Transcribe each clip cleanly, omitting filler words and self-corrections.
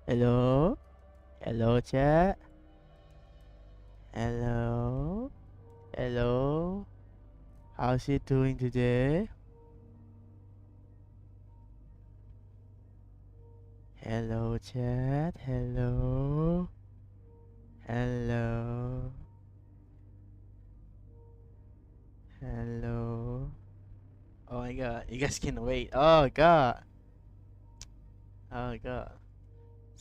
Hello? Hello, chat? Hello? Hello? How's it doing today? Hello, chat? Hello? Hello? Hello? Oh my god, you guys can wait. Oh god. Oh god.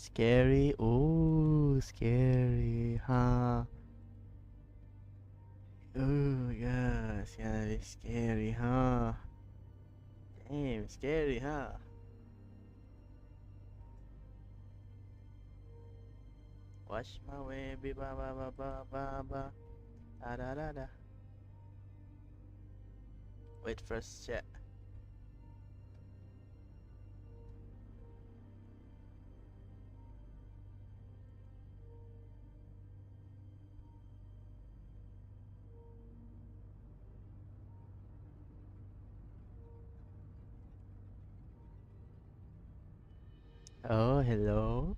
Scary. Ooh, scary, huh? Oh yeah, it's gonna be scary, huh? Damn, scary, huh? Watch my way, be ba ba ba ba ba ba. Da da da da. Wait first, chat. Oh, hello.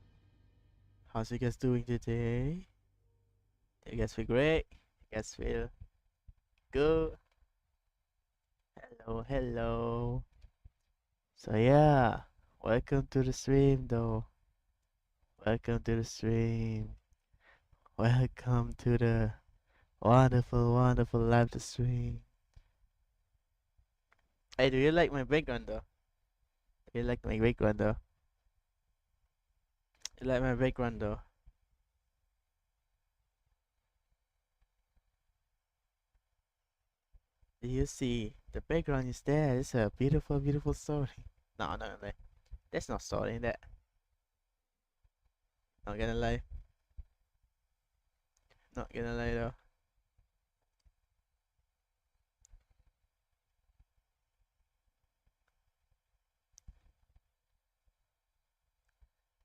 How's you guys doing today? You guys feel great? You guys feel good? Hello, hello. So yeah, welcome to the stream though. Welcome to the stream. Welcome to the wonderful, wonderful live stream. Hey, do you like my background though? Do you like my background though? You like my background though? Do you see the background is there? It's a beautiful, beautiful story. No, no, no. There's no story in that. Not gonna lie. Not gonna lie though.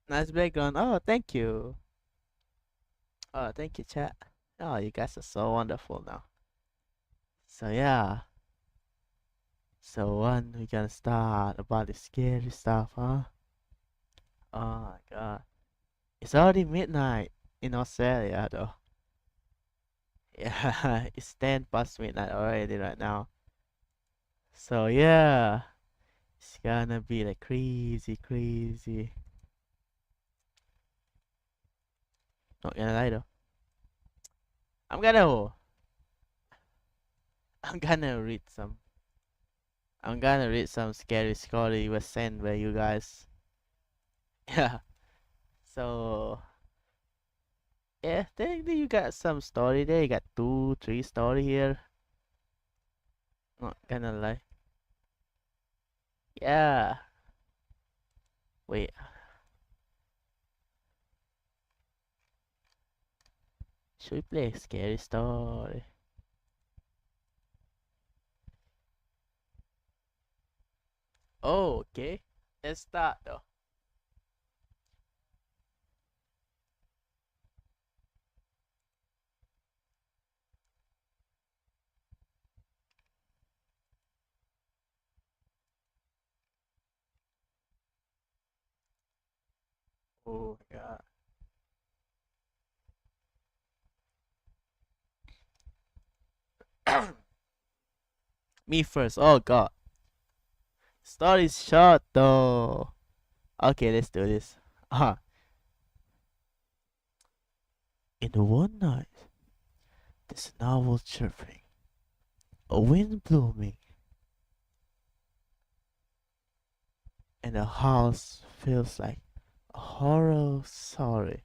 Nice background. Oh, thank you. Oh, thank you, chat. Oh, you guys are so wonderful now. So yeah. So when we gonna start about the scary stuff, huh? Oh my god. It's already midnight in Australia though. Yeah, it's 10 past midnight already right now. So yeah, it's gonna be like crazy, crazy. Not gonna lie though. I'm gonna, I'm gonna read some. I'm gonna read some scary story was sent by you guys. Yeah. So yeah, technically you got some story there. You got two, three story here. Not gonna lie. Yeah. Wait. Should we play a scary story? Oh, okay. Let's start though. Oh my god. Me first. Oh god. Story is short though. Okay, let's do this. Uh, in the one night, there's an owl chirping, a wind blooming, and the house feels like a horror story.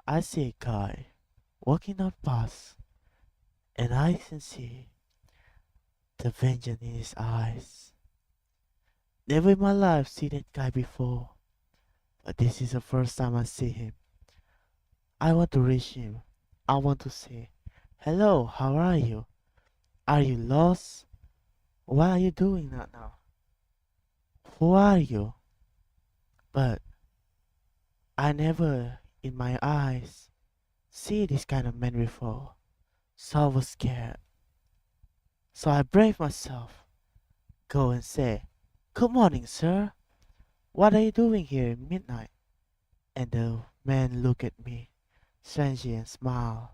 I see a guy walking out past, and I can see the vengeance in his eyes. Never in my life seen that guy before, but this is the first time I see him. I want to reach him. I want to say, "Hello, how are you? Are you lost? What are you doing that now? Who are you?" But I never in my eyes see this kind of man before, so I was scared. So I brave myself, go and say, "Good morning, sir. What are you doing here at midnight?" And the man looked at me, strangely and smiled.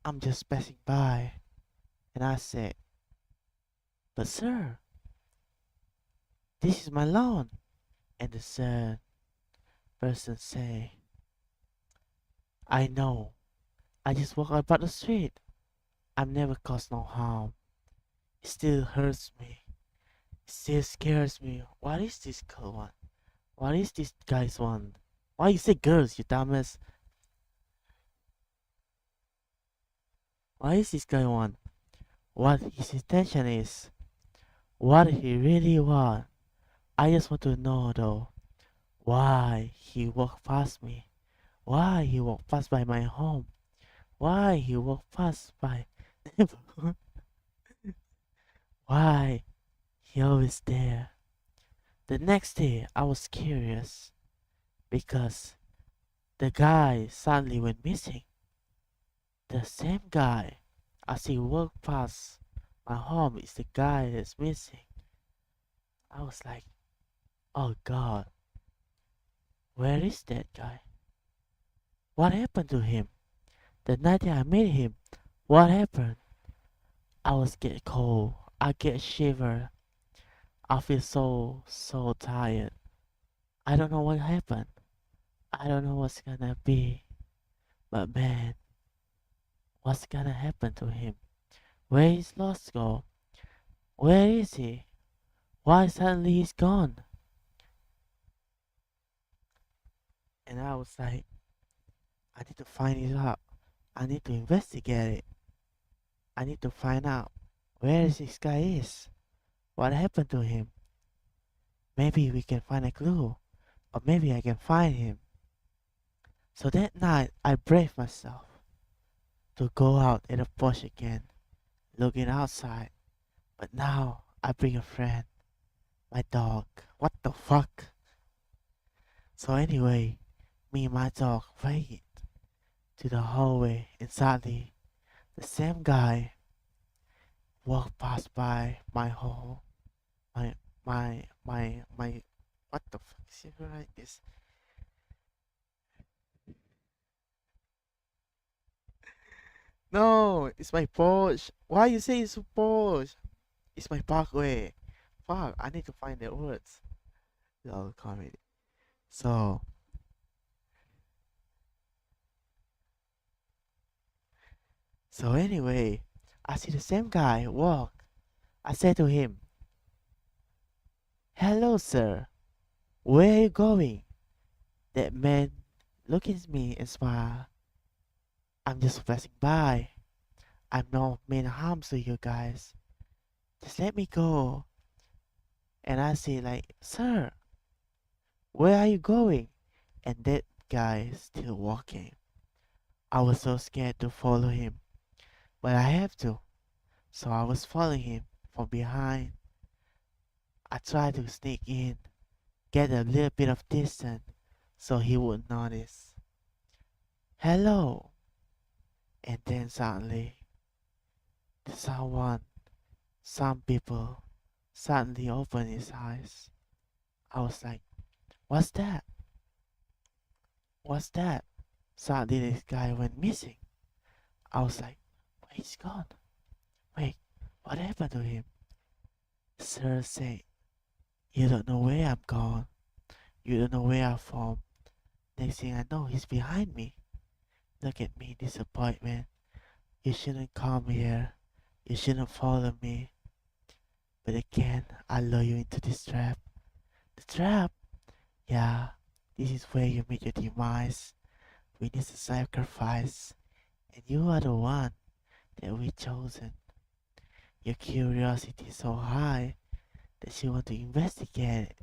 "I'm just passing by." And I said, "But sir, this is my lawn." And the third person say, "I know. I just walk about the street. I've never caused no harm. It still hurts me. It still scares me. What is this girl one? What is this guy's one? Why you say girls, you dumbass? Why is this guy one? What his intention is? What he really want? I just want to know though. Why he walked past me? Why he walked past by my home? Why he walked past by neighborhood? Why he always there? The next day I was curious because the guy suddenly went missing. The same guy as he walked past my home is the guy that's missing. I was like, oh god, where is that guy? What happened to him? The night that I met him, what happened? I was get cold. I get shiver. I feel so tired. I don't know what happened. I don't know what's gonna be. But man, what's gonna happen to him? Where is Lost go? Where is he? Why suddenly he's gone? And I was like, I need to find it out. I need to investigate it. I need to find out where this guy is. What happened to him? Maybe we can find a clue. Or maybe I can find him. So that night I braved myself to go out in the bush again, looking outside. But now I bring a friend, my dog. What the fuck? So anyway, me and my dog went to the hallway and suddenly the same guy walked past by my hall. My my what the fuck is it like this? No, it's my Porsche. Why you say it's a Porsche? It's my parkway. Fuck, I need to find the words. Lol comedy. So so anyway, I see the same guy walk. I said to him, "Hello, sir. Where are you going?" That man looked at me and smiled. "I'm just passing by. I'm no mean harm to you guys. Just let me go." And I say like, "Sir, where are you going?" And that guy is still walking. I was so scared to follow him, but I have to. So I was following him from behind. I tried to sneak in, get a little bit of distance so he wouldn't notice. "Hello." And then suddenly, someone, some people, suddenly opened his eyes. I was like, "What's that? What's that?" Suddenly this guy went missing. I was like, "He's gone. Wait, what happened to him?" Sir said, "You don't know where I'm gone. You don't know where I'm from." Next thing I know, he's behind me. Look at me, disappointment. You shouldn't come here. You shouldn't follow me. But again, I lure you into this trap. The trap? Yeah, this is where you meet your demise. We need to sacrifice. And you are the one that we chosen. Your curiosity is so high that you want to investigate it.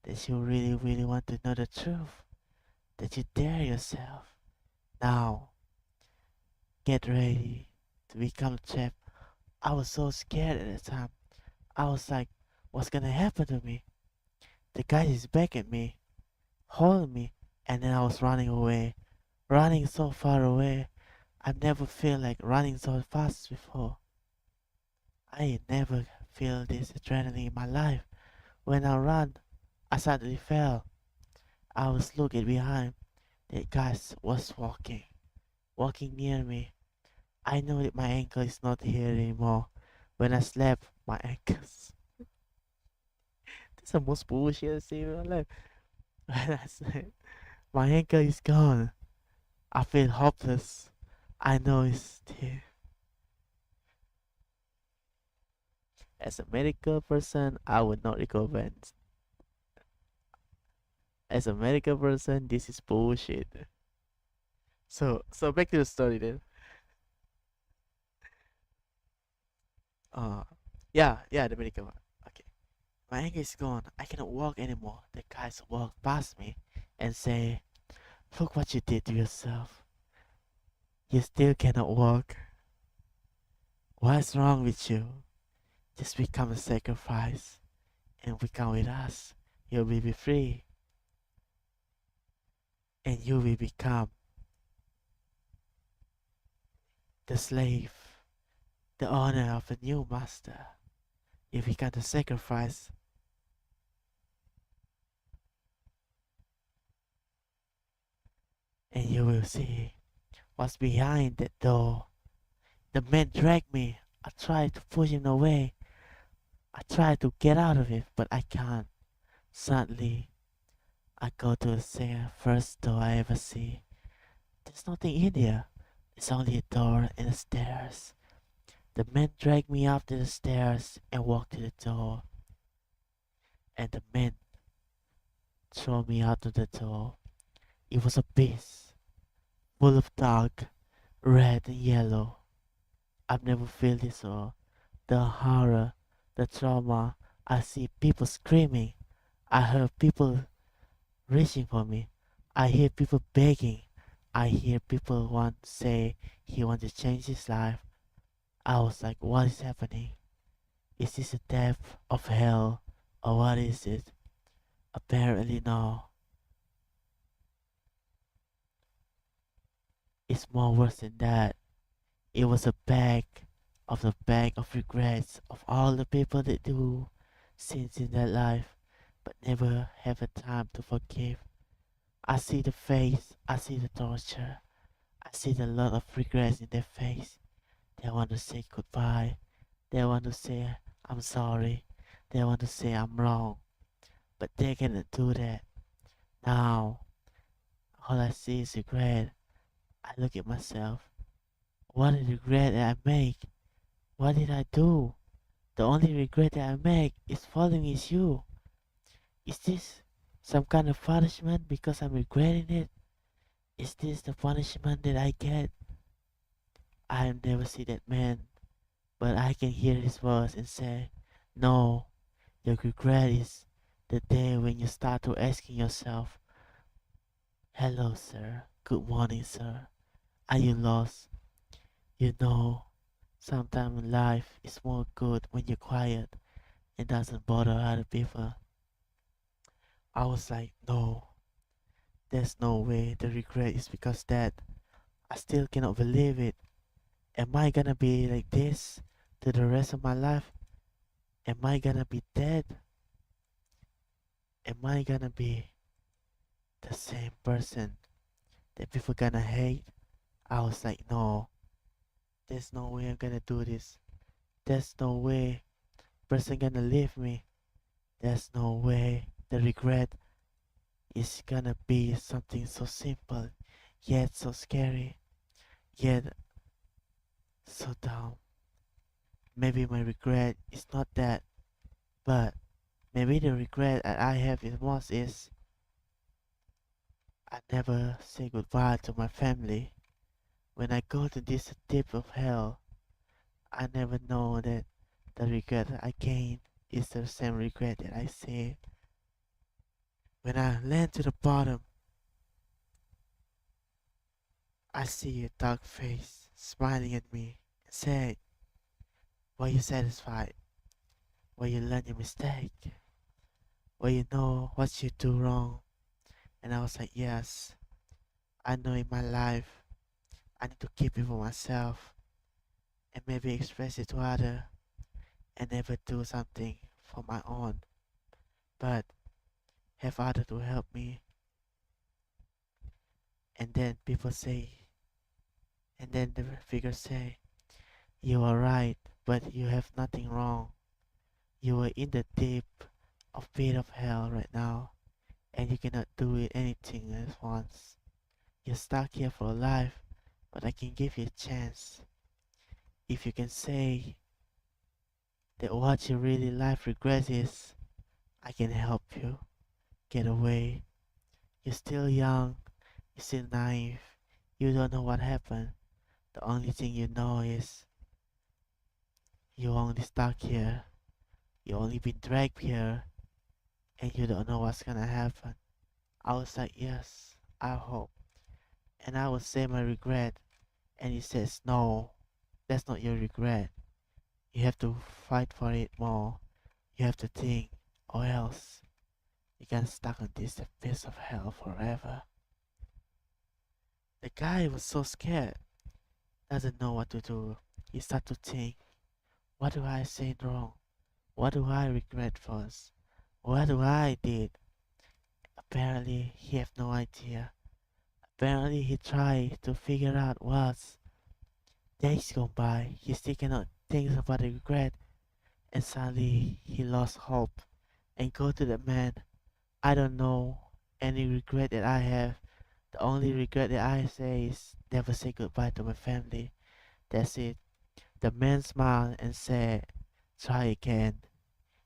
That you really, really want to know the truth. That you dare yourself. Now, get ready to become a trap. I was so scared at the time. I was like, what's gonna happen to me? The guy is back at me, holding me, and then I was running away. Running so far away. I've never felt like running so fast before. I never feel this adrenaline in my life. When I run, I suddenly fell. I was looking behind. That guy was walking near me. I know that my ankle is not here anymore. When I slap my ankles. That's the most bullshit I've seen in my life. When I slap, my ankle is gone. I feel hopeless. I know it's there. As a medical person, I would not recommend. As a medical person, this is bullshit. So back to the story then. Uh, yeah, the medical one. Okay, my ankle is gone. I cannot walk anymore. The guys walk past me and say, "Look what you did to yourself. You still cannot walk. What's wrong with you? Just become a sacrifice and become with us. You will be free, and you will become the slave, the owner of a new master. You become the sacrifice, and you will see what's behind that door." The man dragged me. I tried to push him away. I tried to get out of it, but I can't. Suddenly, I go to the first door I ever see. There's nothing in there. It's only a door and the stairs. The man dragged me up to the stairs and walked to the door. And the man threw me out of the door. It was a beast, full of dark, red and yellow. I've never felt this before. The horror, the trauma. I see people screaming. I heard people reaching for me. I hear people begging. I hear people want to say he wants to change his life. I was like, what is happening? Is this a depth of hell or what is it? Apparently no. It's more worse than that. It was a bag of regrets of all the people that do sins in their life but never have a time to forgive. I see the face, I see the torture, I see the lot of regrets in their face. They want to say goodbye, they want to say I'm sorry, they want to say I'm wrong, but they cannot do that. Now, all I see is regret. I look at myself. What a regret that I make. What did I do? The only regret that I make is falling with you. Is this some kind of punishment because I'm regretting it? Is this the punishment that I get? I have never seen that man, but I can hear his voice and say, no, your regret is the day when you start to asking yourself, hello, sir. Good morning, sir. Are you lost? You know, sometimes life is more good when you're quiet and doesn't bother other people. I was like, no, there's no way. The regret is because that I still cannot believe it. Am I gonna be like this to the rest of my life? Am I gonna be dead? Am I gonna be the same person that people gonna hate? I was like, no, there's no way I'm gonna do this. There's no way person gonna leave me. There's no way the regret is gonna be something so simple, yet so scary, yet so dumb. Maybe my regret is not that, but maybe the regret that I have is most is I never say goodbye to my family. When I go to this deep of hell, I never know that the regret that I gain is the same regret that I say. When I land to the bottom, I see a dark face smiling at me and said, were you satisfied? Will you learn your mistake? Will you know what you do wrong? And I was like, yes, I know in my life I need to keep it for myself and maybe express it to others and never do something for my own, but have others to help me. And then people say, and then the figure say, you are right, but you have nothing wrong. You are in the deep of pit of hell right now, and you cannot do it anything at once. You're stuck here for life, but I can give you a chance. If you can say that what you really life regret is, I can help you get away. You're still young, you're still naive, you don't know what happened. The only thing you know is you only stuck here, you only been dragged here, and you don't know what's gonna happen. I was like, yes, I hope. And I would say my regret, and he says, no, that's not your regret. You have to fight for it more. You have to think, or else you get stuck on this abyss of hell forever. The guy was so scared, doesn't know what to do. He started to think, what do I say wrong? What do I regret first? What do I did? Apparently he have no idea. Apparently he tried to figure out what. Days go by, he still cannot think about the regret, and suddenly he lost hope and go to the man. I don't know any regret that I have. The only regret that I say is never say goodbye to my family. That's it. The man smiled and said, try again.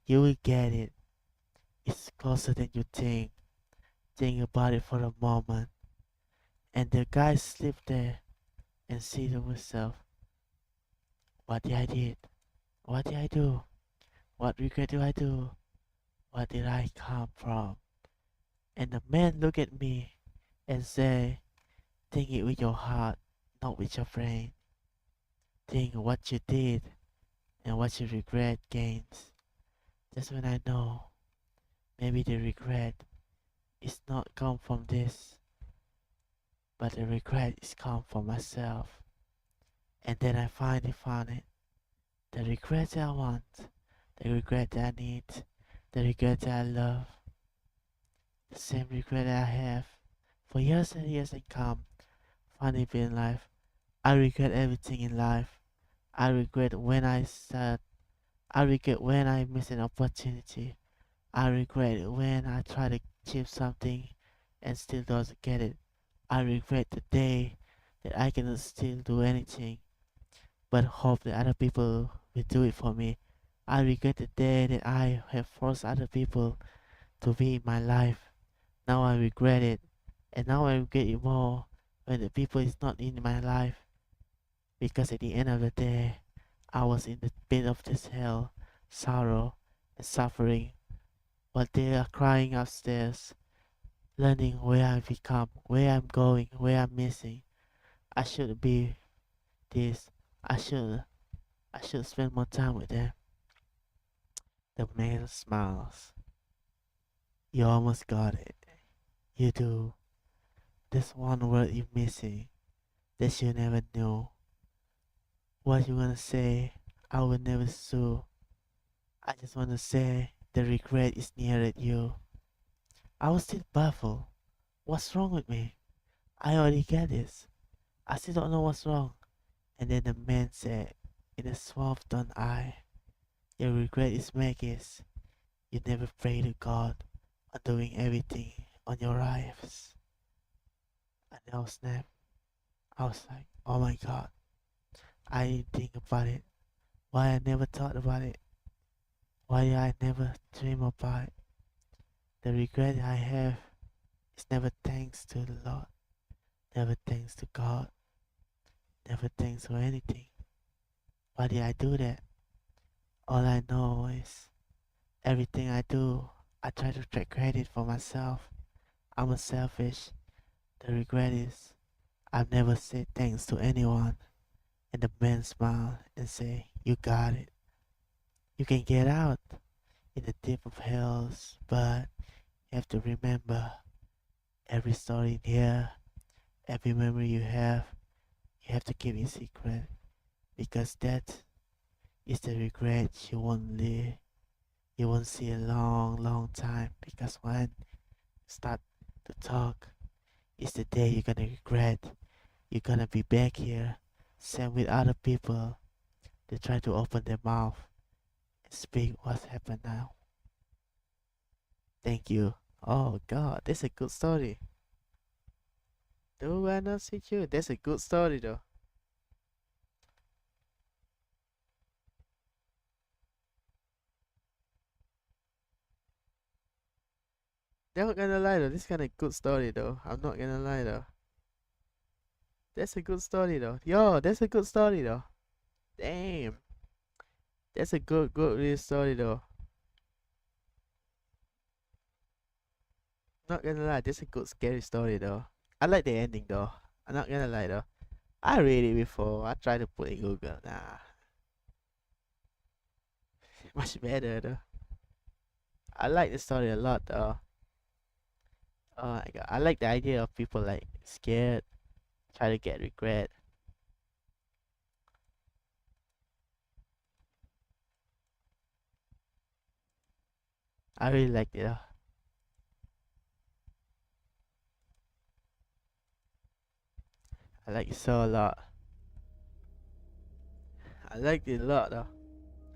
You will get it. It's closer than you think. Think about it for a moment. And the guy slipped there and said to himself, what did I did? What did I do? What regret do I do? Where did I come from? And the man looked at me and said, think it with your heart, not with your brain. Think what you did and what you regret gains. That's when I know maybe the regret is not come from this. but the regret is come for myself. And then I finally found it. The regret that I want, the regret that I need, the regret that I love, the same regret that I have for years and years and come. Finally be in life. I regret everything in life. I regret when I start. I regret when I miss an opportunity. I regret when I try to achieve something and still doesn't get it. I regret the day that I cannot still do anything but hope that other people will do it for me. I regret the day that I have forced other people to be in my life. Now I regret it, and now I regret it more when the people is not in my life, because at the end of the day, I was in the pit of this hell, sorrow and suffering, while they are crying upstairs, learning where I become, where I'm going, where I'm missing. I should be this. I should I should spend more time with them. The man smiles. You almost got it. You do. There's one word you're missing that you never knew. What you wanna say, I will never sue. I just wanna say the regret is near at you. I was still baffled. What's wrong with me? I already get this. I still don't know what's wrong. And then the man said, in a soft done eye, your regret is Maggie's. You never pray to God on doing everything on your lives. And I was snapped. I was like, oh my God, I didn't think about it. Why I never thought about it? Why did I never dream about it? The regret I have is never thanks to the Lord, never thanks to God, never thanks for anything. Why did I do that? All I know is everything I do, I try to take credit for myself. I'm a selfish. The regret is I've never said thanks to anyone. And the man smiled and said, you got it. You can get out in the deep of hells, but you have to remember every story in here, every memory you have to keep it secret, because that is the regret you won't live. You won't see a long, long time, because when you start to talk, it's the day you're gonna regret. You're gonna be back here, same with other people. They try to open their mouth and speak what's happened now. Thank you. Oh God, that's a good story. Do I not see you? That's a good story though. Not gonna lie though, this kind of good story though. I'm not gonna lie though. That's a good story though. Yo, that's a good story though. Damn. That's a good real story though. Not gonna lie, that's a good scary story though. I like the ending though. I'm not gonna lie though. I read it before. I tried to put it in Google. Nah. Much better though. I like the story a lot though. Oh my god. I like the idea of people like scared, try to get regret. I really like it though. I like it so a lot. I like it a lot though.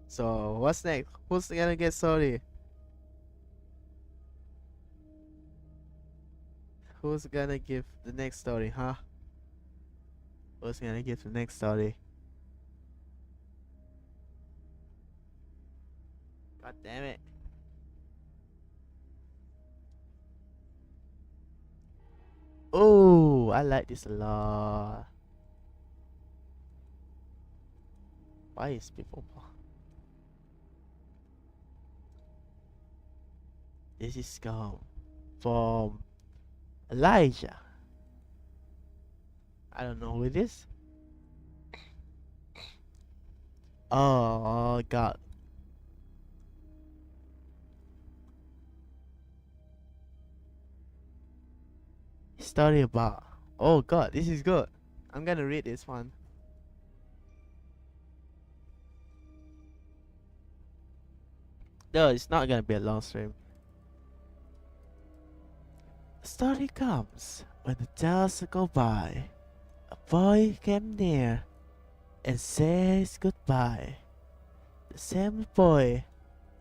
So what's next? Who's gonna get sorry? Who's gonna give the next story, huh? Who's gonna give the next story? God damn it. Oh, I like this a lot. Why is people? This is come from Elijah. I don't know who it is. Oh God. Story about Oh god, this is good. I'm gonna read this one. No, it's not gonna be a long stream. The story comes when the days go by. A boy came near and says goodbye. The same boy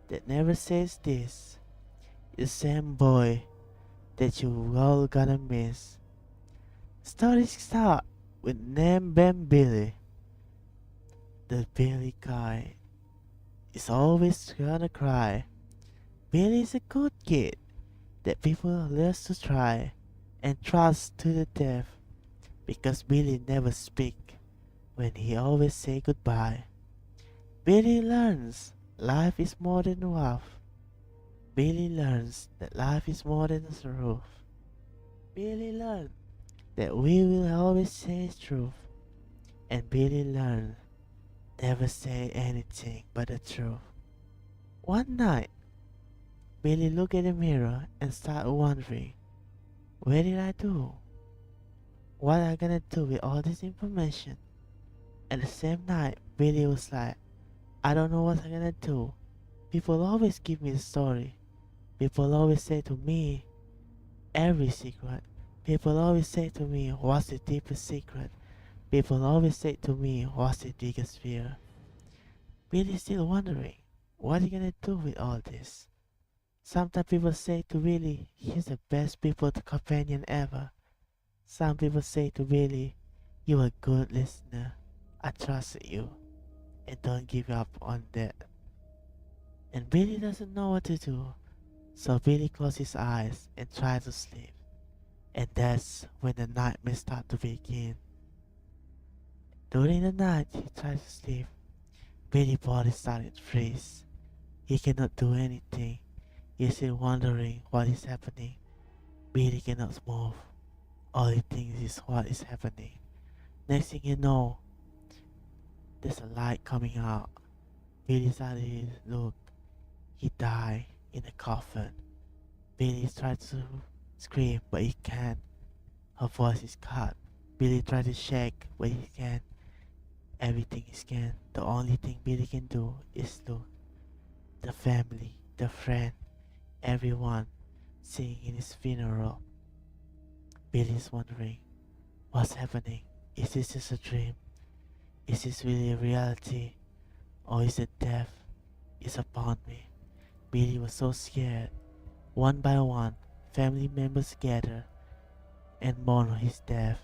that never says this. The same boy that you all gonna miss. Stories start with name Ben Billy. The Billy guy is always gonna cry. Billy's a good kid that people love to try and trust to the death because Billy never speak when he always say goodbye. Billy learns life is more than rough. Billy learns that life is more than a roof. Billy learns that we will always say truth. And Billy learned never say anything but the truth. One night, Billy looked at the mirror and started wondering, what did I do? What am I gonna do with all this information? And the same night, Billy was like, I don't know what I'm gonna do. People always give me the story. People always say to me every secret. People always say to me, what's the deepest secret? People always say to me, what's the biggest fear? Billy's still wondering, what are you gonna do with all this? Sometimes people say to Billy, he's the best people to companion ever. Some people say to Billy, you're a good listener. I trust you and don't give up on that. And Billy doesn't know what to do, so Billy closes his eyes and tries to sleep. And that's when the nightmares start to begin. During the night, he tries to sleep. Billy's body started to freeze. He cannot do anything. He's still wondering what is happening. Billy cannot move. All he thinks is what is happening. Next thing you know, there's a light coming out. Billy started to look. He died in a coffin. Billy tried to scream, but he can't. Her voice is cut. Billy tried to shake, but he can't. Everything is gone. The only thing Billy can do is look. The family, the friend, everyone singing in his funeral. Billy's wondering, what's happening? Is this just a dream? Is this really a reality? Or is it death is upon me? Billy was so scared. One by one, family members gather and mourn his death.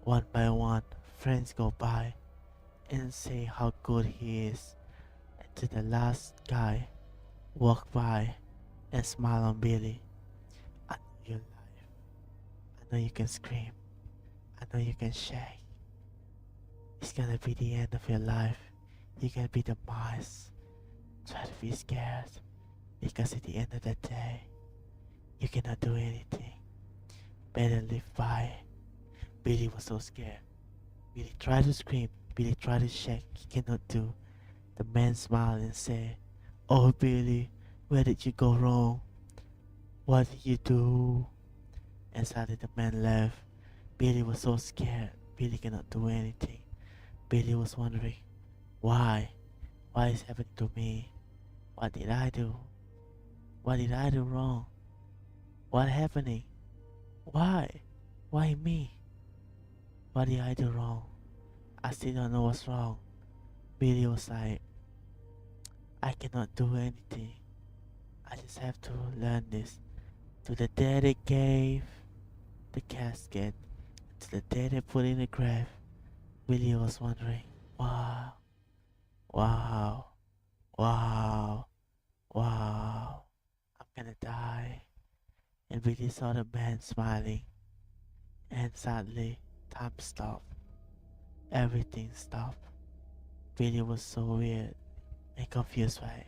One by one, friends go by and say how good he is. Until the last guy walk by and smile on Billy. I know you're alive. I know you can scream. I know you can shake. It's gonna be the end of your life. You're gonna be the mice. Try to be scared. Because at the end of the day, you cannot do anything. Better live by. Billy was so scared. Billy tried to scream. Billy tried to shake. He cannot do. The man smiled and said, oh Billy, where did you go wrong? What did you do? And suddenly the man left. Billy was so scared. Billy cannot do anything. Billy was wondering, why? Why is happening to me? What did I do? What did I do wrong? What happening? Why? Why me? What did I do wrong? I still don't know what's wrong. Billy was like, I cannot do anything. I just have to learn this. To the day they gave the casket, to the day they put in the grave, Billy was wondering, wow, wow, wow, wow, I'm gonna die. And Billy saw the man smiling, and suddenly time stopped. Everything stopped. Billy was so weird and confused by it.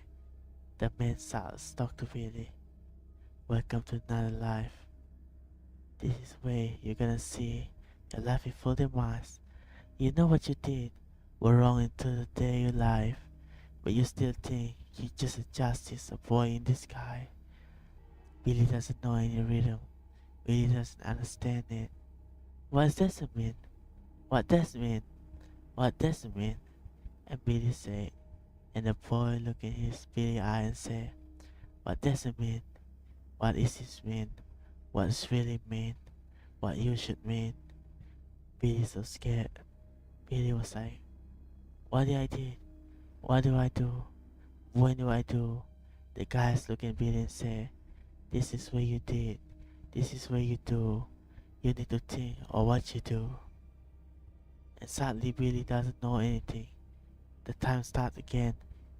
The man talked to Billy. Welcome to another life. This is where you're gonna see your life in full demise. You know what you did were wrong until the day you life, but you still think you're just a justice, a boy in the sky. Billy doesn't know any rhythm. Billy doesn't understand it. What does it mean? What does it mean? What does it mean? And Billy said, and the boy looked in his Billy eye and said, what does it mean? What is this mean? What does really mean? What you should mean? Billy so scared. Billy was like, what did I do? What do I do? When do I do? The guys look at Billy and say, this is what you did. This is what you do. You need to think of what you do. And sadly Billy doesn't know anything. The time starts again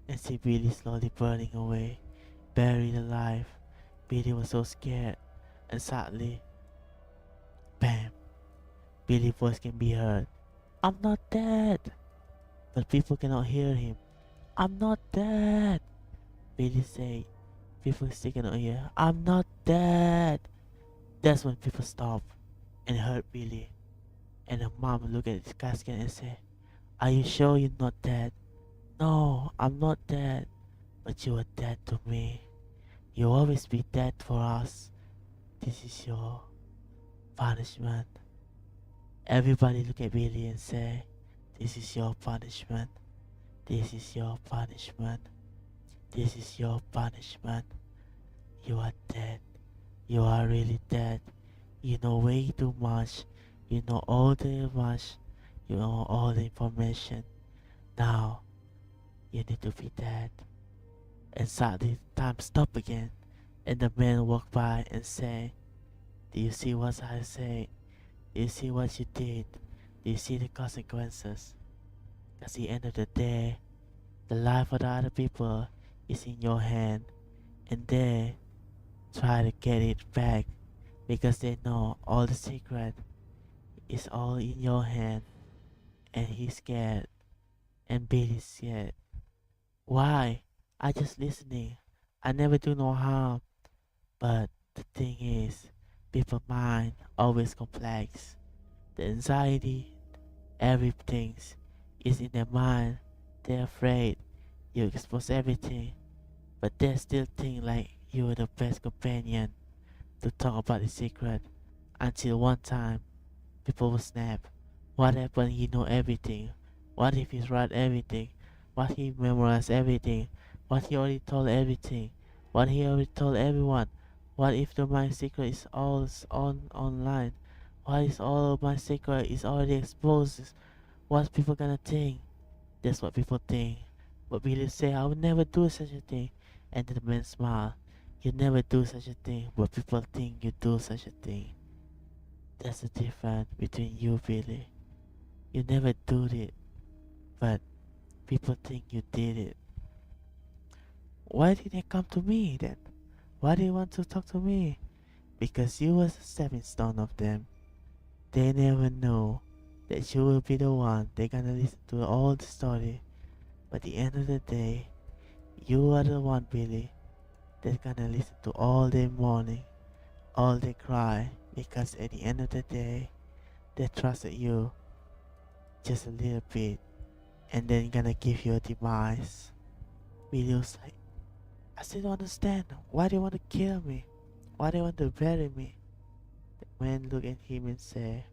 and see Billy slowly burning away, buried alive. Billy was so scared and sadly, bam, Billy's voice can be heard. I'm not dead! But people cannot hear him. I'm not dead! Billy said. People still cannot hear. I'm not dead! That's when people stop and heard Billy. And the mom looked at his casket and said, are you sure you're not dead? No, I'm not dead. But you are dead to me. You'll always be dead for us. This is your punishment. Everybody look at Billy and say, this is your punishment. This is your punishment. This is your punishment. You are dead. You are really dead. You know way too much. You know all too much. You know all the information. Now, you need to be dead. And suddenly time stopped again. And the man walked by and said, do you see what I said? Do you see what you did? Do you see the consequences? At the end of the day, the life of the other people is in your hand. And they try to get it back because they know all the secret is all in your hand. And he's scared. And Billy's scared. Why? I just listening. I never do no harm. But the thing is, people's mind always complex. The anxiety, everything is in their mind. They're afraid you expose everything, but they still think like you're the best companion to talk about the secret. Until one time, people will snap. What happened? He know everything. What if he's right everything? What if he memorized everything? What he already told everything? What he already told everyone? What if the my secret is all on online? What is all of my secret is already exposed? What's people gonna think? That's what people think. But Billy say, I would never do such a thing. And the man smiled. You never do such a thing, but people think you do such a thing. That's the difference between you, Billy. You never do it, but people think you did it. Why did they come to me then? Why do you want to talk to me? Because you was a stepping stone of them. They never know that you will be the one they gonna listen to all the story. But at the end of the day, you are the one, Billy, that's gonna listen to all their mourning, all their cry, because at the end of the day, they trusted you just a little bit, and then gonna give you a demise. Billy was like, I still don't understand. Why they want to kill me? Why they want to bury me? The man looked at him and said,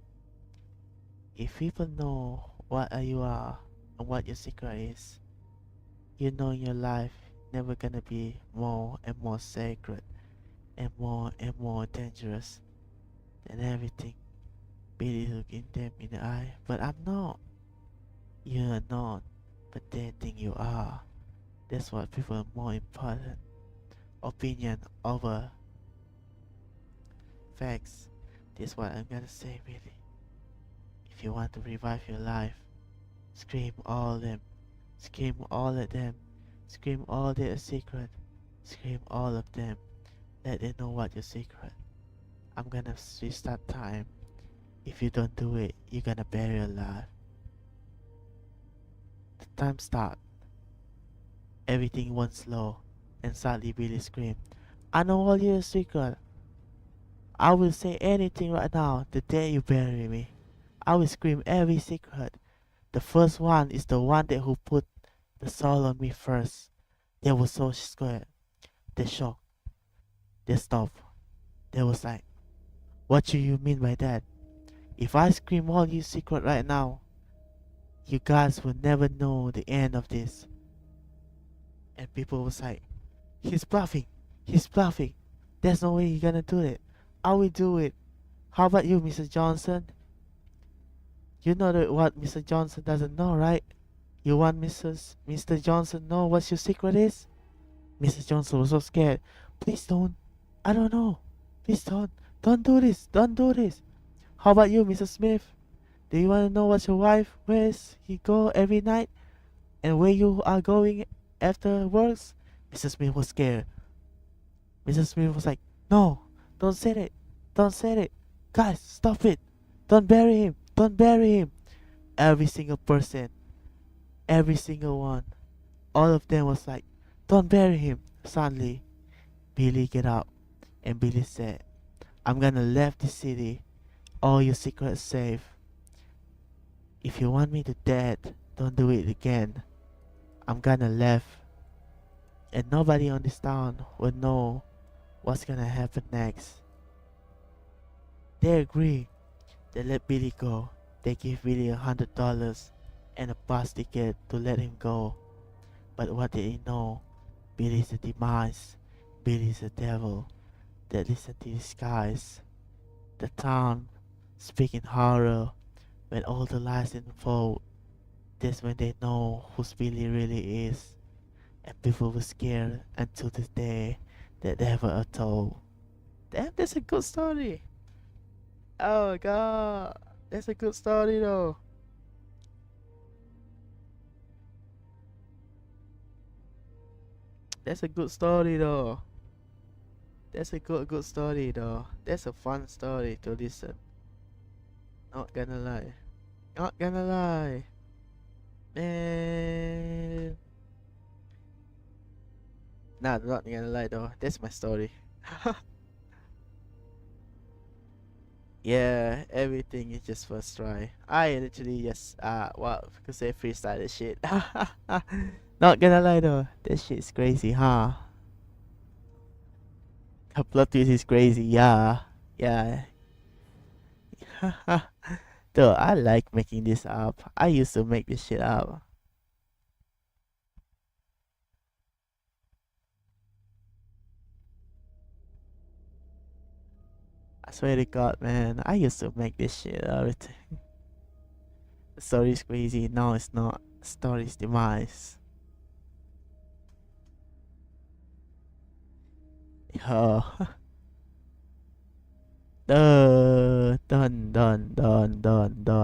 if people know what you are and what your secret is, you know your life never gonna be more and more sacred and more dangerous than everything. Billy looking them in the eye, but I'm not. You're not, but they think you are. That's what people are more important. Opinion over facts. This is what I'm gonna say, Billy. If you want to revive your life, scream all them. Scream all of them. Scream all their secret. Scream all of them. Let them know what your secret. I'm gonna restart time. If you don't do it, you're gonna bury alive. The time start. Everything went slow, and suddenly Billy screamed, I know all your secret. I will say anything right now the day you bury me. I will scream every secret. The first one is the one that who put the soul on me first. They were so scared. They shocked. They stopped. They was like, what do you mean by that? If I scream all you secret right now, you guys will never know the end of this. And people was like, he's bluffing. He's bluffing. There's no way he's gonna do it. I will do it. How about you, Mr. Johnson? You know that what Mr. Johnson doesn't know, right? You want Mr. Johnson know what your secret is? Mrs. Johnson was so scared. Please don't. I don't know. Please don't. Don't do this. Don't do this. How about you, Mrs. Smith? Do you want to know what your wife, where's he go every night? And where you are going after works? Mrs. Smith was scared. Mrs. Smith was like, no, don't say it. Don't say it. Guys, stop it. Don't bury him. Don't bury him. Every single person, every single one, all of them was like, don't bury him. Suddenly, Billy get up and Billy said, I'm gonna leave the city. All your secrets safe. If you want me to dead, don't do it again. I'm gonna leave. And nobody on this town will know what's gonna happen next. They agree. They let Billy go. They give Billy $100 and a bus ticket to let him go. But what did he know? Billy's a demise. Billy's a devil that listened to the skies. The town speaking horror when all the lies unfold. That's when they know who Billy really is. And people were scared until this day that they ever are told. Damn, that's a good story. Oh god, that's a good story though. That's a good story though. That's a good story though. That's a fun story to listen. Not gonna lie. Not gonna lie. Man. Nah, not gonna lie though. That's my story. Yeah, everything is just first try. I literally just well, because I freestyle this shit. Not gonna lie though, that shit is crazy, huh? A plot twist is crazy, yeah, yeah. Though I like making this up. I used to make this shit up. I swear to God, man, I used to make this shit up. The story's crazy. No, it's not. The story's demise. Yo. Done.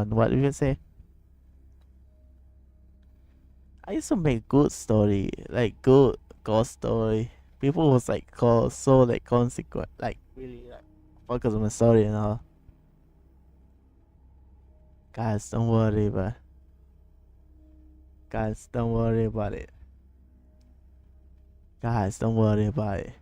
What do you say? I used to make good story, like good ghost story. People was like call so like consequent, like really like focus on the story and all. Guys, don't worry, but guys, don't worry about it. Guys, don't worry about it.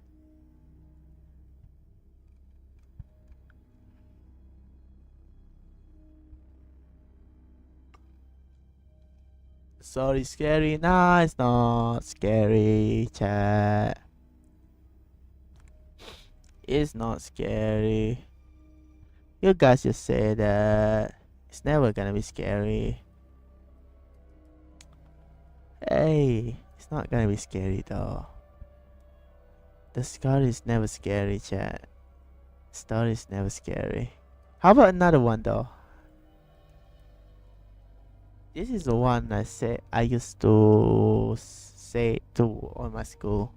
Sorry, scary. Nah, it's not scary, chat. It's not scary. You guys just say that. It's never gonna be scary. Hey, it's not gonna be scary though. The story is never scary, chat. Story is never scary. How about another one though? This is the one I used to say to on my school.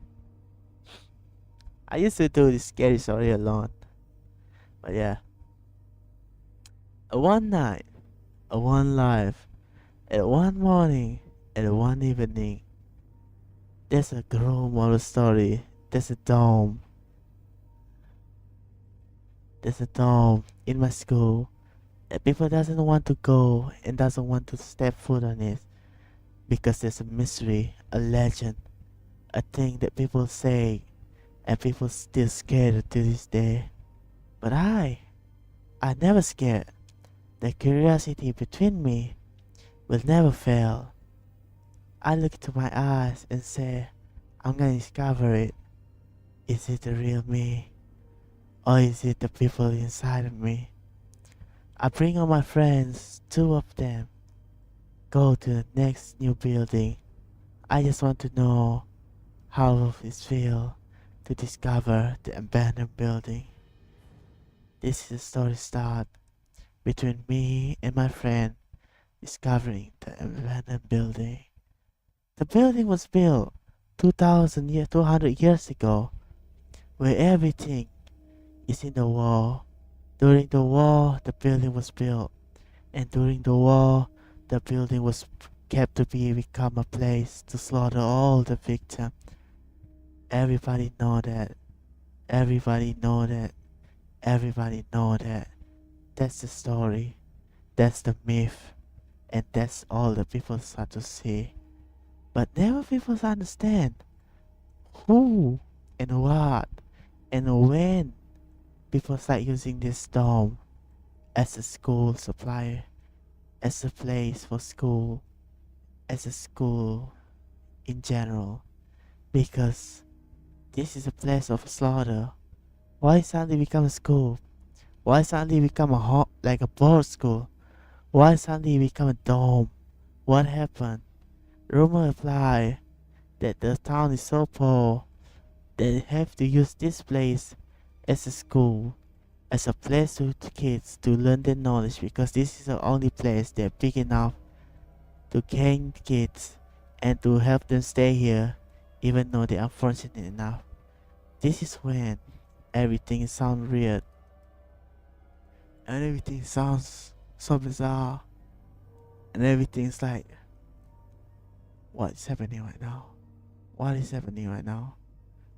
I used to do this scary story alone. But yeah. A one night, a one life, at one morning, at one evening. There's a girl moral story. There's a dome. There's a dome in my school that people doesn't want to go and doesn't want to step foot on it because there's a mystery, a legend, a thing that people say and people still scared to this day. But I never scared. The curiosity between me will never fail. I look into my eyes and say, I'm gonna discover it. Is it the real me? Or is it the people inside of me? I bring all my friends, two of them, go to the next new building. I just want to know how it feels to discover the abandoned building. This is the story start between me and my friend discovering the abandoned building. The building was built 200 years ago, where everything is in the wall. During the war, the building was built, and during the war, the building was kept to become a place to slaughter all the victims. Everybody know that. Everybody know that. Everybody know that. That's the story. That's the myth. And that's all the people start to see. But never people understand who and what and when people start using this dome as a school supplier, as a place for school, as a school in general. Because this is a place of slaughter. Why suddenly become a school? Why suddenly become like a board school? Why suddenly become a dome? What happened? Rumor apply that the town is so poor that they have to use this place as a school, as a place for the kids to learn their knowledge because this is the only place they're big enough to gain kids and to help them stay here even though they're unfortunate enough. This is when everything sounds weird and everything sounds so bizarre and everything's like, what is happening right now? What is happening right now?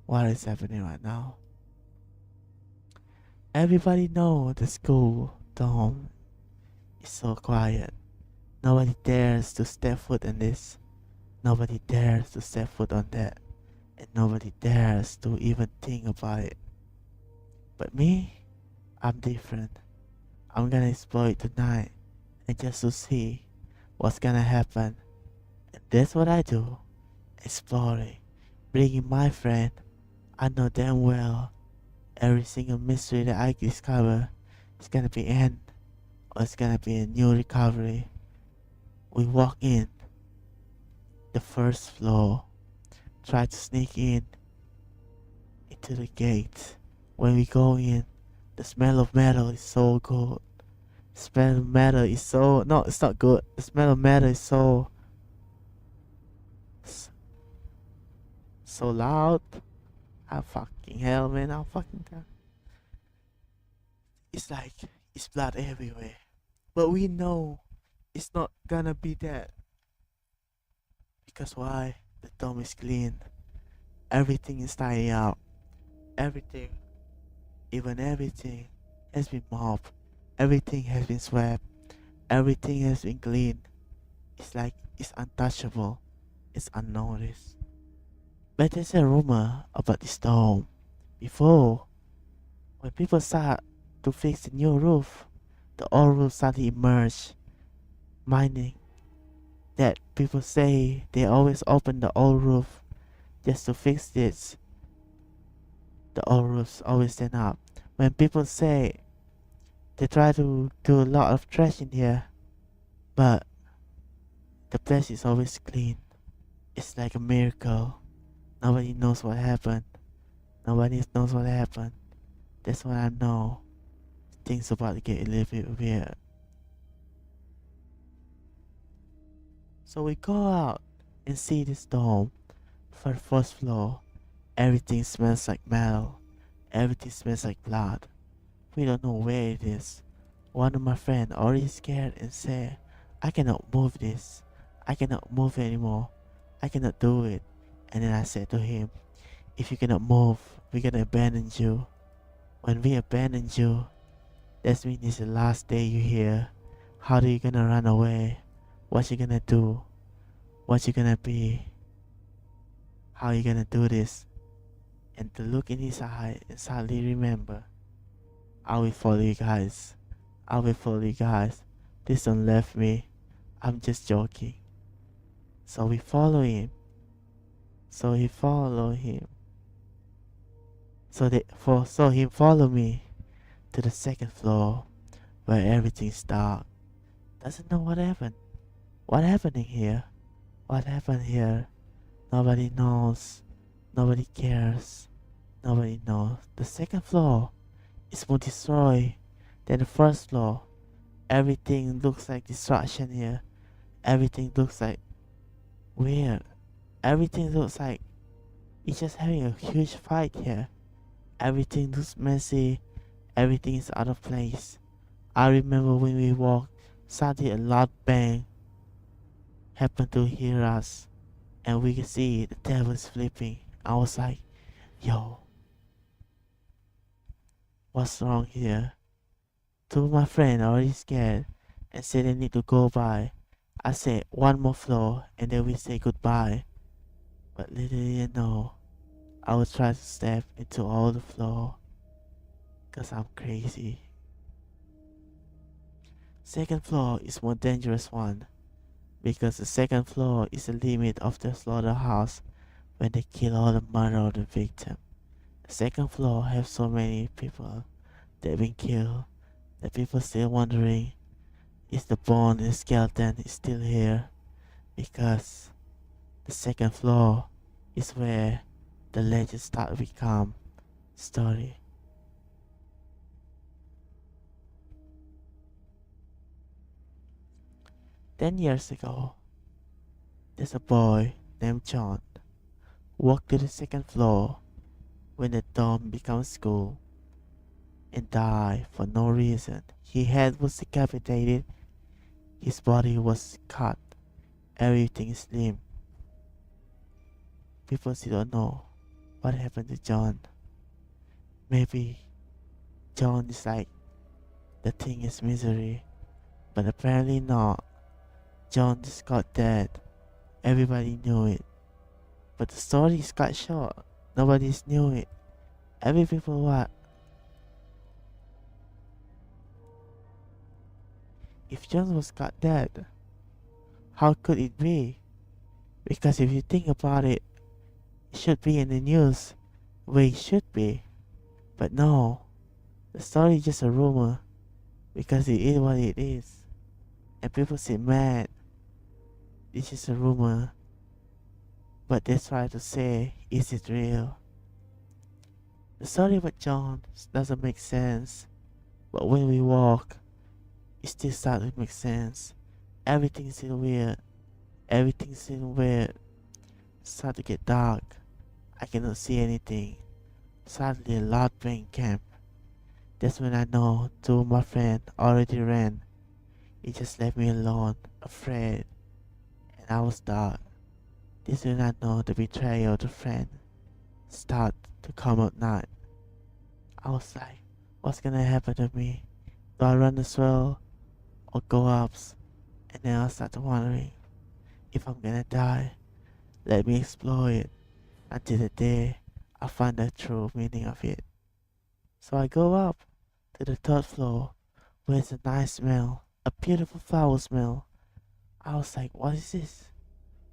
What is happening right now? Everybody know the school dome is so quiet. Nobody dares to step foot in this. Nobody dares to step foot on that. And nobody dares to even think about it. But me, I'm different. I'm gonna explore it tonight and just to see what's gonna happen. And that's what I do. Exploring. Bringing my friend. I know damn well every single mystery that I discover is gonna be end or it's gonna be a new recovery. We walk in the first floor, try to sneak in into the gate. When we go in, the smell of metal is so good. The smell of metal is so no, it's not good. The smell of metal is so loud. I fucking hell, man. I'm fucking done. It's like it's blood everywhere. But we know it's not gonna be that. Because why? The dome is clean. Everything is tidy up. Everything, even everything, has been mopped. Everything has been swept. Everything has been cleaned. It's like it's untouchable. It's unnoticed. But there's a rumor about this dome. Before, when people start to fix the new roof, the old roof suddenly emerged, meaning that people say they always open the old roof just to fix this. The old roofs always stand up. When people say they try to do a lot of trash in here, but the place is always clean. It's like a miracle. Nobody knows what happened. Nobody knows what happened. That's when I know things about to get a little bit weird. So we go out and see this dome for the first floor. Everything smells like metal. Everything smells like blood. We don't know where it is. One of my friends already scared and said, I cannot move this. I cannot move anymore. I cannot do it. And then I said to him, if you cannot move, we're gonna abandon you. When we abandon you, that means it's the last day you here. How are you gonna run away? What you gonna do? What you gonna be? How you gonna do this? And to look in his eye and suddenly remember, I will follow you guys. I will follow you guys. Please don't leave me. I'm just joking. So we follow him. So he follow him. So he follow me to the second floor where everything's dark. Doesn't know what happened. What happening here? What happened here? Nobody knows. Nobody cares. Nobody knows. The second floor is more destroyed than the first floor. Everything looks like destruction here. Everything looks like weird. Everything looks like it's just having a huge fight here. Everything looks messy. Everything is out of place. I remember when we walked, suddenly a loud bang happened to hear us, and we could see the table is flipping. I was like, yo, what's wrong here? Two of my friends are already scared and said they need to go by. I said one more floor and then we say goodbye. But little did you know, I would try to step into all the floor. Cause I'm crazy. Second floor is more dangerous one. Because the second floor is the limit of the slaughterhouse when they kill all the murder of the victim. The second floor have so many people that have been killed that people still wondering is the bone and the skeleton is still here, because the second floor is where the legend start to become story. "10 years ago, there's a boy named John walked to the second floor when the dorm becomes school and died for no reason. His head was decapitated, his body was cut, everything is limp. People still don't know what happened to John. Maybe John is like the thing is misery, but apparently not. John just got dead. Everybody knew it. But the story is cut short. Nobody knew it. Every people what? If John was cut dead, how could it be? Because if you think about it, it should be in the news where it should be. But no, the story is just a rumor because it is what it is. And people say mad. This is a rumor. But they try to say, is it real? The story about John doesn't make sense. But when we walk, it still starts to make sense. Everything is still weird. Everything is still weird. Start to get dark. I cannot see anything. Suddenly a loud bang came. That's when I know two of my friends already ran. It just left me alone, afraid, and I was dark. This when I know the betrayal of the friend start to come at night. I was like, what's gonna happen to me? Do I run as well or go up? And then I start wondering if I'm gonna die. Let me explore it until the day I find the true meaning of it. So I go up to the third floor where it's a nice smell, a beautiful flower smell. I was like, what is this?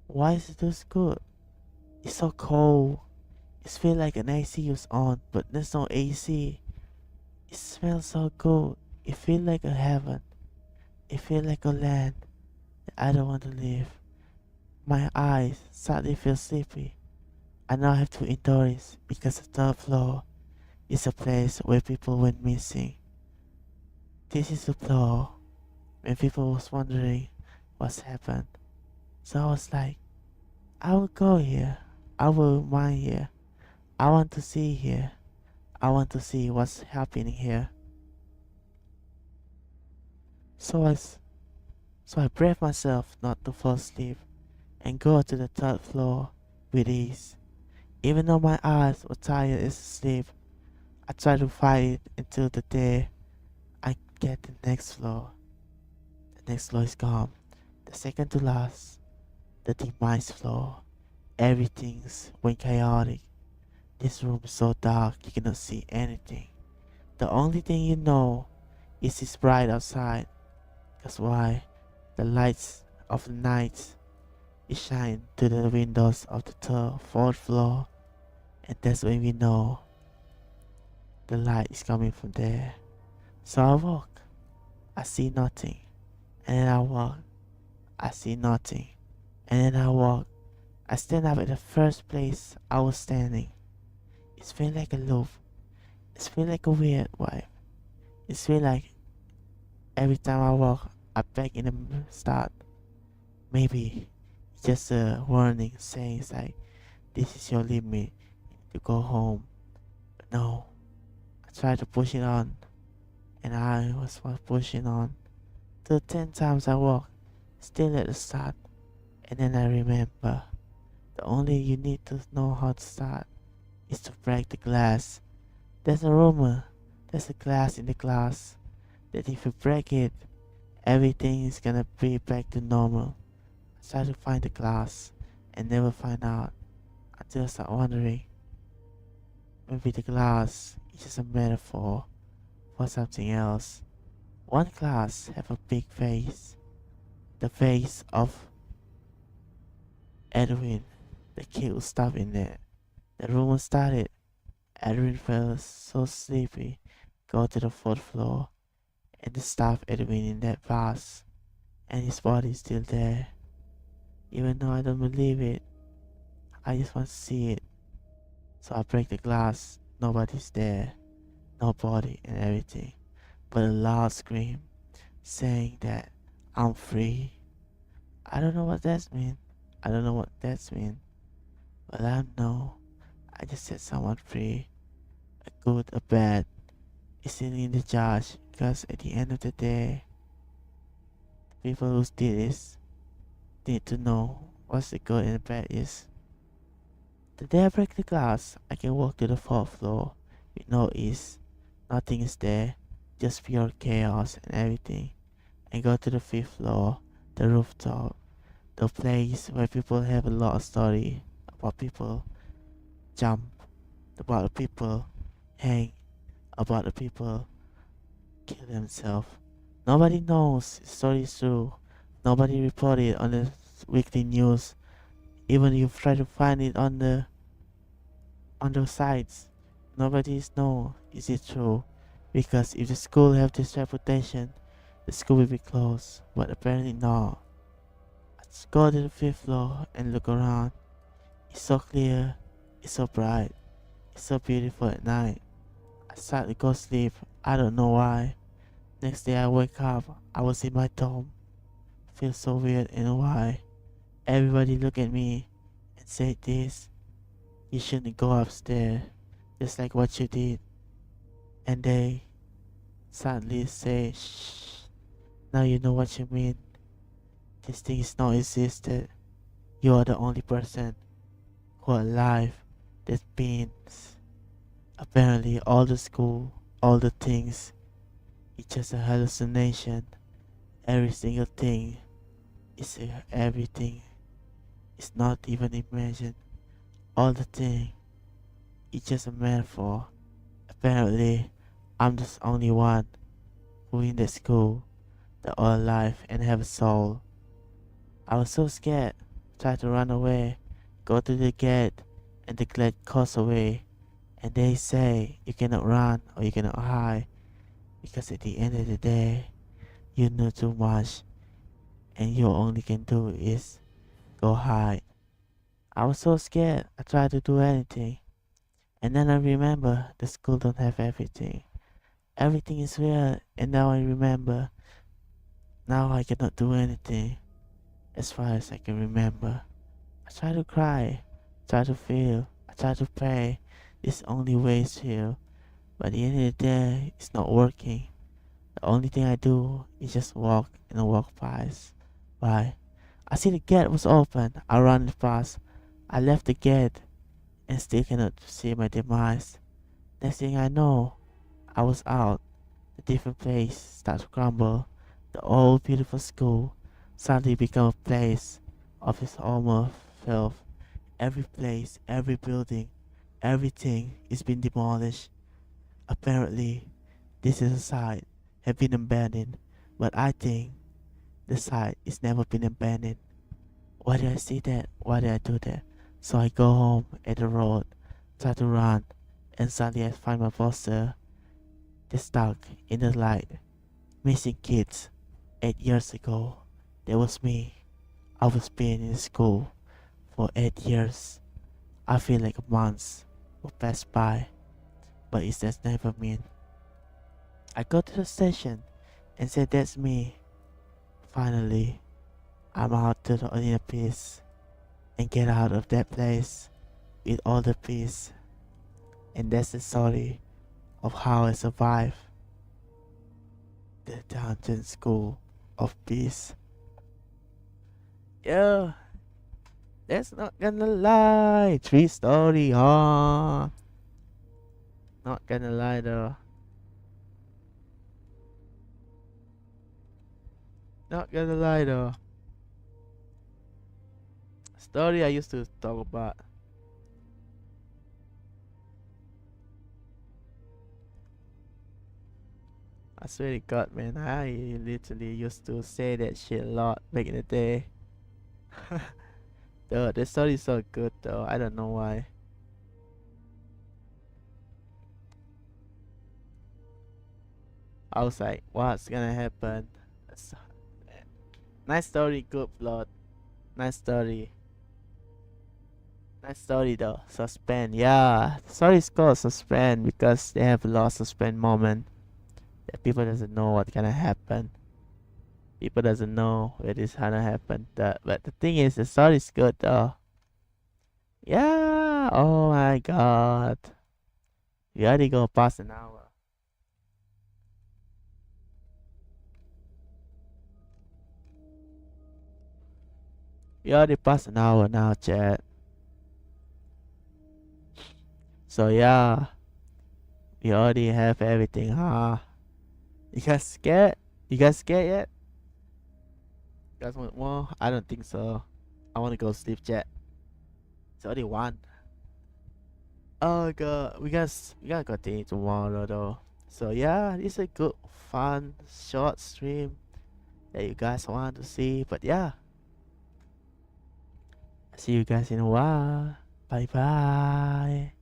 Why is it this good? It's so cold. It feels like an AC was on, but there's no AC. It smells so good. It feels like a heaven. It feels like a land that I don't want to live. My eyes suddenly feel sleepy. I now have to endure it because the third floor is a place where people went missing. This is the floor when people was wondering what's happened. So I was like, I will go here. I will mine here. I want to see here. I want to see what's happening here. So I brave myself not to fall asleep and go to the third floor with ease. Even though my eyes were tired as asleep, I tried to fight it until the day I get the next floor. The next floor is gone. The second to last, the demise floor. Everything's went chaotic. This room is so dark you cannot see anything. The only thing you know is it's bright outside. That's why the lights of the night shine to the windows of the third, fourth floor, and that's when we know the light is coming from there. So I walk I see nothing. And then I walk. I see nothing. And then I walk. I stand up at the first place I was standing. It feels like a loop. It feels like a weird vibe. It feels like every time I walk, I'm back in the start. Maybe it's just a warning saying it's like, this is your limit. You go home. But no, I tried to push it on. And I was pushing on. Till 10 times I walk, still at the start. And then I remember, the only you need to know how to start is to break the glass. There's a rumor, there's a glass in the glass, that if you break it, everything is gonna be back to normal. I try to find the glass and never find out until I start wondering, maybe the glass is just a metaphor for something else. One glass have a big face, the face of Edwin, the kid who stopped in there. The rumor started. Edwin felt so sleepy, go to the fourth floor, and the staff Edwin in that vase, and his body is still there. Even though I don't believe it, I just want to see it. So I break the glass, nobody's there, no body and everything, but a loud scream saying that I'm free. I don't know what that means. I don't know what that means, but I know I just set someone free. A good, a bad, is still in the judge, because at the end of the day, the people who did this need to know what's the good and the bad is. The day I break the glass, I can walk to the fourth floor with no ease. Nothing is there, just pure chaos and everything. And go to the fifth floor, the rooftop, the place where people have a lot of story about people jump, about the people hang, about the people kill themselves. Nobody knows the story is true. Nobody reported on the weekly news. Even if you try to find it on the sites, nobody know is it true. Because if the school have this reputation, the school will be closed. But apparently not. Let's go to the fifth floor and look around. It's so clear, it's so bright, it's so beautiful at night. I start to go sleep. I don't know why. Next day I wake up, I was in my dorm. Feels so weird and why. Everybody look at me and say this. You shouldn't go upstairs, just like what you did. And they sadly say, shh, now you know what you mean. This thing is not existed. You are the only person who are alive that means. Apparently all the school, all the things, it's just a hallucination. Every single thing is everything. It's not even imagined. All the thing, it's just a metaphor. Apparently, I'm the only one who in the school that are alive and have a soul. I was so scared, tried to run away, go to the gate, and the gate calls away. And they say you cannot run or you cannot hide, because at the end of the day, you know too much, and you only can do is go hide. I was so scared, I tried to do anything. And then I remember the school don't have everything. Everything is real, and now I remember. Now I cannot do anything, as far as I can remember. I try to cry, try to feel, I try to pray. This only way is heal. But at the end of the day, it's not working. The only thing I do is just walk and walk past. By. I see the gate was open. I run past. I left the gate and still cannot see my demise. Next thing I know, I was out. The different place started to crumble. The old beautiful school suddenly became a place of its almost filth. Every place, every building, everything is been demolished. Apparently, this is a site have been abandoned, but I think the site is never been abandoned. Why did I see that? Why did I do that? So I go home at the road, try to run, and suddenly I find my poster. They're stuck in the light. missing kids. 8 years ago, that was me. I was been in school for 8 years. I feel like months will pass by, but it just never mean. I go to the station and said that's me. Finally, I'm out to the inner peace and get out of that place with all the peace. And that's the story of how I survived the dungeon school of peace. Yeah, that's not gonna lie. True story, huh? Not gonna lie though. Not gonna lie though. Story I used to talk about. I swear to God, man, I literally used to say that shit a lot back in the day. The story is so good though. I don't know why. I was like, what's gonna happen? So- Nice story, good plot. Nice story. Nice story though. Suspense. Yeah, the story is called suspense because they have a lot of suspense moment that people doesn't know what gonna happen. People doesn't know where this gonna happen. But the thing is, the story is good though. Yeah. Oh my God. We already go past an hour. We already passed an hour now, chat. So yeah, we already have everything, huh? You guys scared? You guys scared yet? You guys want more? I don't think so. I want to go sleep, chat. It's already 1. Oh God, we gotta continue tomorrow though. So yeah, it's a good, fun, short stream that you guys want to see. But yeah, see you guys in a while. Bye bye.